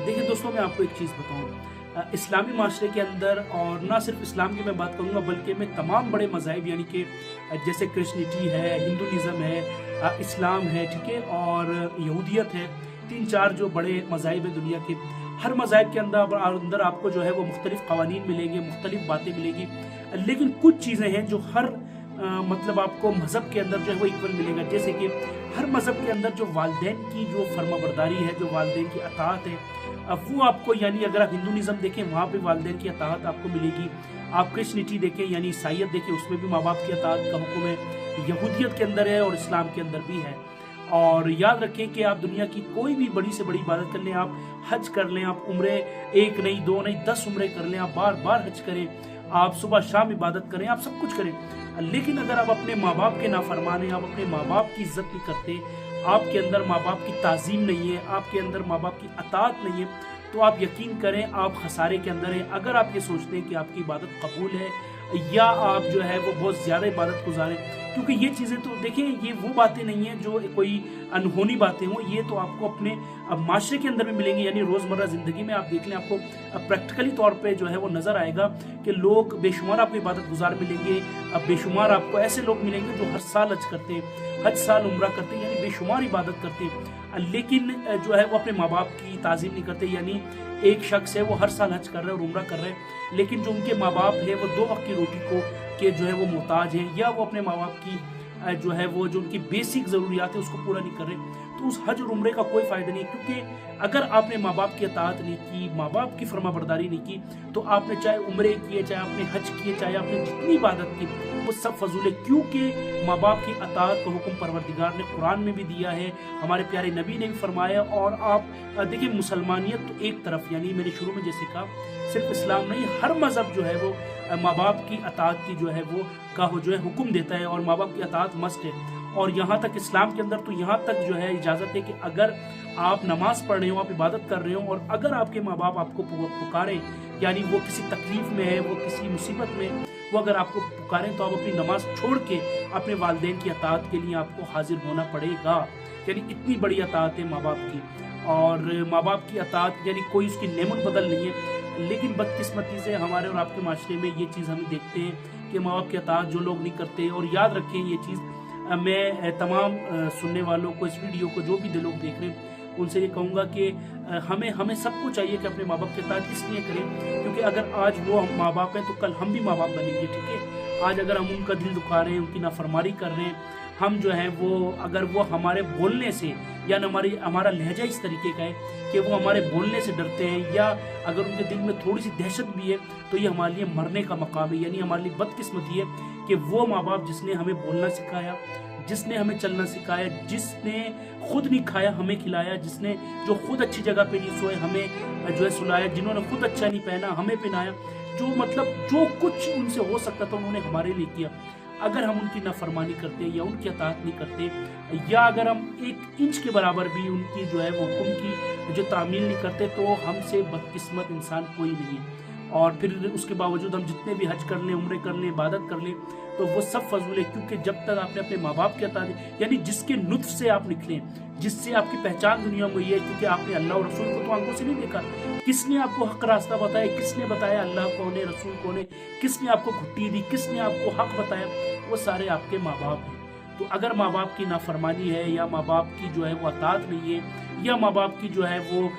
देखिए दोस्तों, मैं आपको एक चीज़ बताऊँ, इस्लामी माशरे के अंदर, और ना सिर्फ इस्लाम की मैं बात करूँगा बल्कि मैं तमाम बड़े मज़ाहिब यानी कि जैसे क्रिश्चनिटी है, हिंदुइज़्म है, इस्लाम है, ठीक है, और यहूदियत है, 3-4 जो बड़े मज़ाहिब हैं दुनिया के, हर मज़ाहिब के अंदर आपको जो है वो मुख्तलिफ़ क़वानीन मिलेंगे, मुख्तलिफ़ बातें मिलेंगी, लेकिन कुछ चीज़ें हैं जो हर मतलब आपको मज़हब के अंदर जो है वो इक्वल मिलेगा। जैसे कि हर मज़हब के अंदर जो वालिदैन की जो फर्माबरदारी है, जो वालिदैन की अताअत है, वो आपको, यानी अगर आप हिंदुइज़्म देखें वहाँ पे वालिदैन की अताअत आपको मिलेगी। आप क्रिश्चनिटी देखें यानी ईसाईयत देखें, उसमें भी माँ बाप की अताअत का हुक्म है। यहूदियत के अंदर है और इस्लाम के अंदर भी है। और याद रखें कि आप दुनिया की कोई भी बड़ी से बड़ी इबादत कर लें, आप हज कर लें, आप उम्रे 1 नहीं 2 नहीं 10 उम्रे कर लें, आप बार बार हज करें, आप सुबह शाम इबादत करें, आप सब कुछ करें, लेकिन अगर आप अपने माँ बाप के नाफरमान हैं, आप अपने माँ बाप की इज्जत नहीं करते, आपके अंदर माँ बाप की ताज़ीम नहीं है, आपके अंदर माँ बाप की अताअत नहीं है, तो आप यकीन करें आप खसारे के अंदर हैं। अगर आप ये सोचते हैं कि आपकी इबादत कबूल है या आप जो है वो बहुत ज़्यादा इबादत गुजारें, क्योंकि ये चीज़ें तो देखिए ये वो बातें नहीं हैं जो कोई अनहोनी बातें हों, ये तो आपको अपने माशरे के अंदर भी मिलेंगी। यानी रोज़मर्रा ज़िंदगी में आप देख लें, आपको प्रैक्टिकली तौर पे जो है वो नज़र आएगा कि लोग बेशुमार आपको इबादत गुजार मिलेंगे, बेशुमार आपको ऐसे लोग मिलेंगे जो हर साल हज करते हैं, हज साल उम्रा करते हैं, यानी बेशुमार इबादत करते हैं, लेकिन जो है वो अपने माँ बाप की ताज़ीम नहीं करते। यानी एक शख्स है वो हर साल हज कर रहा है और उम्रा कर रहा है, लेकिन जो उनके माँ बाप है वो 2 वक्त की रोटी को के जो है वो मोहताज हैं, या वो अपने माँ बाप की जो है वो जो उनकी बेसिक ज़रूरियात है उसको पूरा नहीं कर रहे, तो उस हज और उम्रे का कोई फ़ायदा नहीं। क्योंकि अगर आपने माँ बाप की अताअत नहीं की, माँ बाप की फरमाबरदारी नहीं की, तो आपने चाहे उम्रे किए, चाहे आपने हज किए, चाहे आपने जितनी इबादत की, वो सब फजूल है। क्योंकि माँ बाप की अताअत का हुक्म परवरदिगार ने कुरान में भी दिया है, हमारे प्यारे नबी ने भी फरमाया। और आप देखिए मुसलमानियत तो एक तरफ, यानी मैंने शुरू में जैसे कहा, सिर्फ इस्लाम नहीं, हर मज़हब जो है वो माँ बाप की अताअत की जो है वो का जो है हुक्म देता है, और माँ बाप की अताअत मस्ट है। और यहाँ तक इस्लाम के अंदर तो यहाँ तक जो है इजाज़त है कि अगर आप नमाज पढ़ रहे हो, आप इबादत कर रहे हो, और अगर आपके माँ बाप आपको पुकारें, यानी वो किसी तकलीफ़ में है, वो किसी मुसीबत में, वो अगर आपको पुकारें, तो आप अपनी नमाज छोड़ के अपने वालिदैन की अताअत के लिए आपको हाजिर होना पड़ेगा। यानी इतनी बड़ी अताअत है माँ बाप की। और माँ बाप की अताअत यानी कोई उसकी नेमत बदल नहीं है, लेकिन बदकिस्मती से हमारे और आपके माशरे में ये चीज़ हम देखते हैं कि माँ बाप की अताअत जो लोग नहीं करते। और याद रखें ये चीज़, मैं तमाम सुनने वालों को, इस वीडियो को जो भी लोग देख रहे हैं, उनसे ये कहूँगा कि हमें सबको चाहिए कि अपने माँ बाप की अताअत इसलिए करें क्योंकि अगर आज वो हम माँ बाप हैं तो कल हम भी माँ बाप बनेंगे, ठीक है। आज अगर हम उनका दिल दुखा रहे हैं, उनकी नाफरमानी कर रहे हैं, हम जो है वो, अगर वो हमारे बोलने से, या हमारा लहजा इस तरीके का है कि वो हमारे बोलने से डरते हैं, या अगर उनके दिल में थोड़ी सी दहशत भी है, तो ये हमारे लिए मरने का मकाम है। यानी हमारे लिए बदकिस्मती है कि वो माँ बाप जिसने हमें बोलना सिखाया, जिसने हमें चलना सिखाया, जिसने खुद नहीं खाया हमें खिलाया, जिसने जो खुद अच्छी जगह पे नहीं सोए हमें जो है सुलाया, जिन्होंने खुद अच्छा नहीं पहना हमें पहनाया, जो मतलब जो कुछ उनसे हो सकता था उन्होंने हमारे लिए किया, अगर हम उनकी नाफरमानी करते या उनकी अताअत नहीं करते, या अगर हम 1 इंच के बराबर भी उनकी जो है वो हुक्म की जो तामील नहीं करते, तो हमसे बदकिस्मत इंसान कोई नहीं है। और फिर उसके बावजूद हम जितने भी हज कर लें, उम्रे कर लें, इबादत कर लें, तो वो सब फजूल है। क्योंकि जब तक आपने अपने माँ बाप की अताअत, यानी जिसके नुत्फ से आप निकलें, जिससे आपकी पहचान दुनिया में ये है, क्योंकि आपने अल्लाह और रसूल को तो आंखों से नहीं देखा, किसने आपको हक रास्ता बताया, किसने बताया अल्लाह कौन है, रसूल कौन है, किसने आपको घुट्टी दी, किसने आपको हक बताया, वो सारे आपके माँ बाप हैं। तो अगर माँ बाप की नाफरमानी है, या माँ बाप की जो है वो अताअत नहीं है, या माँ बाप की जो है वो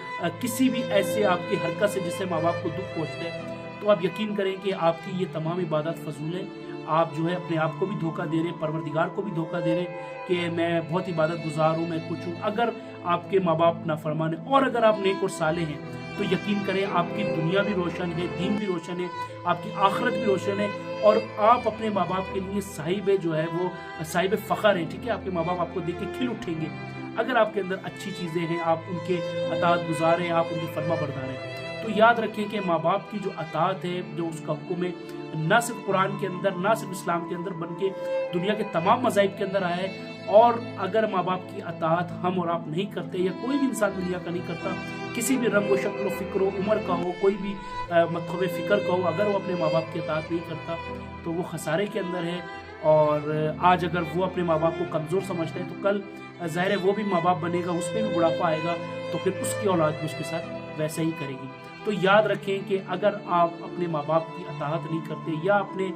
किसी भी ऐसे आपकी हरकत से जिससे माँ बाप को दुख पहुँचता है, तो आप यकीन करें कि आपकी ये तमाम इबादत फजूल है। आप जो है अपने आप को भी धोखा दे रहे हैं, परवरदिगार को भी धोखा दे रहे हैं कि मैं बहुत इबादत गुजार हूँ, मैं कुछ हूँ। अगर आपके माँ बाप नाफरमान है और अगर आप नेक और साले हैं, तो यकीन करें आपकी दुनिया भी रोशन है, दीन भी रोशन है, आपकी आखिरत भी रोशन है, और आप अपने माँ बाप के लिए साहिब जो है वो साहिब फ़ख्र हैं, ठीक है। आपके माँ बाप आपको देख के खिल उठेंगे अगर आपके अंदर अच्छी चीज़ें हैं, आप उनके अताअत गुजार हैं, आप उनकी फरमा बरदार हैं। तो याद रखें कि माँ बाप की जो अताअत है, जो उसका हुक्म है, ना सिर्फ कुरान के अंदर, ना सिर्फ इस्लाम के अंदर, बल्कि दुनिया के तमाम मज़ाहिब के अंदर आया है। और अगर माँ बाप की अताअत हम और आप नहीं करते, या कोई भी इंसान दुनिया का नहीं करता, किसी भी रंग व शक्ल फ़िक्र उम्र का हो, कोई भी मतलब फ़िक्र का हो, अगर वो अपने माँ बाप की अताअत नहीं करता, तो वो खसारे के अंदर है। और आज अगर वो अपने माँ बाप को कमज़ोर समझते हैं, तो कल ज़ाहिर है वो भी माँ बाप बनेगा, उस पर भी बुढ़ापा आएगा, तो फिर उसकी औलाद भी उसके साथ वैसा ही करेगी। तो याद रखें कि अगर आप अपने माँ बाप की अताअत नहीं करते या अपने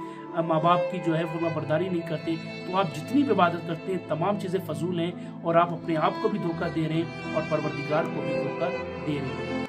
माँ बाप की जो है फरमाबरदारी नहीं करते, तो आप जितनी भी इबादत करते हैं तमाम चीज़ें फजूल हैं और आप अपने आप को भी धोखा दे रहे हैं और परवरदिगार को भी धोखा दे रहे हैं।